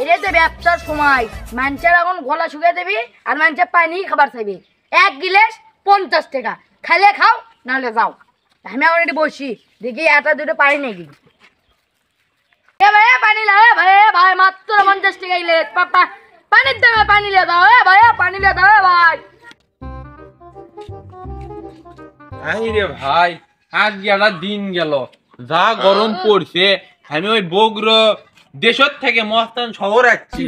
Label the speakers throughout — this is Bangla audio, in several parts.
Speaker 1: এরে তো ব্যবসার সময় মানুষের এখন গলা শুকিয়ে দিবি আর মানুষের পানি খাবার চাইবি 1 গিলাস 50 টাকা খাইলে খাও নাহলে যাও আমি এখন এটি বসি দেখি এটা দুটো পানি নাকি ভাই পানি লা ভাই ভাই মাত্র 50 টাকা গিলাস পাপা পানির দামে পানি লিয়ে দাও ভাই পানি লিয়ে দাও ভাই
Speaker 2: রে ভাই আজ একটা দিন গেল যা গরম পড়ছে আমি ওই বগুড়া দেশের থেকে মস্তান শহর আসছি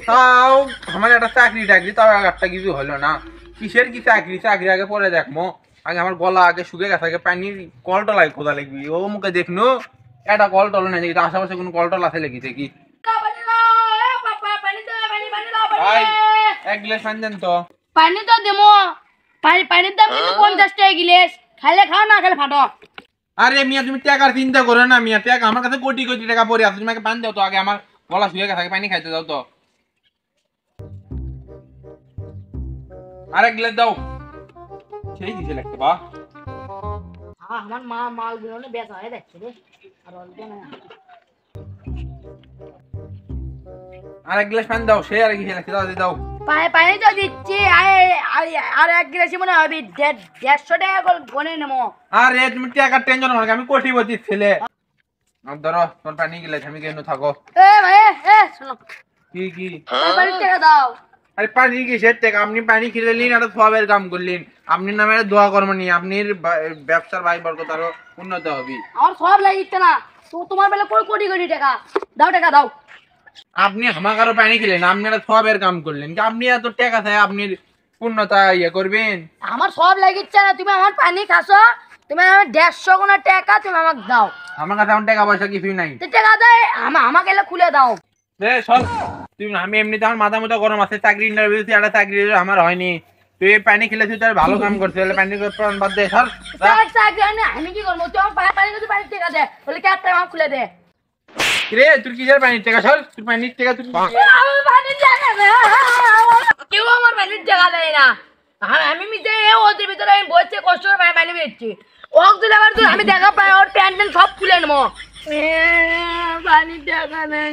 Speaker 2: তাও আমার একটা চাকরি টাকরি তাও একটা কিছু হলো না কিসের কি চাকরি আগে পরে দেখবো আগে আমার গলা আগে শুকে গেছে আগে পানির কলটা লাগে কোথা লাগবি ও মুখে দেখনু একটা কলটল নেই দেখি আশেপাশে কোনো কলটল আছে লেগেছে কি ভাই 1 গ্লাস পানি দেন তো
Speaker 1: পানি তো দেবো পানির দাম কিন্তু 50 টাকা গিলাস খাইলে খাও না খেলে ফাটো
Speaker 2: আরে মিয়া তুমি টাকার চিন্তা করো না মিয়া টাকা আমার কাছে কোটি কোটি টাকা পড়ে আছে তুমি পানি দাও তো আগে আমার গলা শুয়ে গেছে পানি খাইতে দাও তো আরেক গ্লাস দাও সেই দিছে লাগতে বা
Speaker 1: আমার মা মালগুলো না বেচা হয়ে যাচ্ছে রে আর অল্প না
Speaker 2: আরেক গ্লাস পানি দাও সে আর কিছু লাগতে দাও দাও
Speaker 1: পানি তো দিচ্ছি আর 1 গ্লাস মনে হবে 150 টাকা করে গনে নেবো
Speaker 2: আরে তুমি টাকার টেনশন করো আমি কোটিপতি ছেলে আর ধরো তোর পানি গ্লাস আমি কেন থাকো
Speaker 1: ভাই শোনো
Speaker 2: কি
Speaker 1: পানির টাকা দাও
Speaker 2: আরে পানি কিসের টাকা আপনি পানি খেলেন আর সবের কাম করলেন আপনি নামে দোয়া করবেন নি আপনার ব্যবসার ভাই বর্গত আরো উন্নত হবে
Speaker 1: আমার সব লাগিচ্ছে না তো তোমার বেলা কোটি কোটি টাকা টাকা দাও
Speaker 2: আপনি আমাকে আরো পানি খেলেন আপনি একটা সবের কাম করলেন কি আপনি এত টাকা চাই আপনি পূর্ণতা ইয়ে করবেন
Speaker 1: আমার সব লাগিচ্ছে না তুমি আমার পানি খাসো তুমি আমার 150 গুণ টাকা তুমি আমাকে দাও
Speaker 2: আমার কাছে এখন টাকা পয়সা কিছুই নাই
Speaker 1: টাকা দেয় আমাকে এলে খুলে দাও
Speaker 2: চল তুমি আমি এমনিতে আমার মাথা মতো গরম আছে চাকরি ইন্টারভিউ একটা চাকরি আমার হয়নি তুই পানি খেলেছিস তার ভালো কাম করছিস পানি বাদ দে সর
Speaker 1: চাকরি হয়নি আমি কি করবো তুই আমার পানি যদি পানির টাকা দে বলে কে একটা আমাকে খুলে দে
Speaker 2: রে তুই কিসের পানির টাকা সর তুই পানির টাকা তুই
Speaker 1: আমার পানির টাকা দে কেউ আমার পানির টাকা দেয় না আমি মিশে ওদের ভিতরে আমি বসে কষ্ট করে পানি বেচছি ওক দিলে আবার আমি দেখা পাই ওর প্যান্ট সব খুলে নেবো পানির টাকা নেই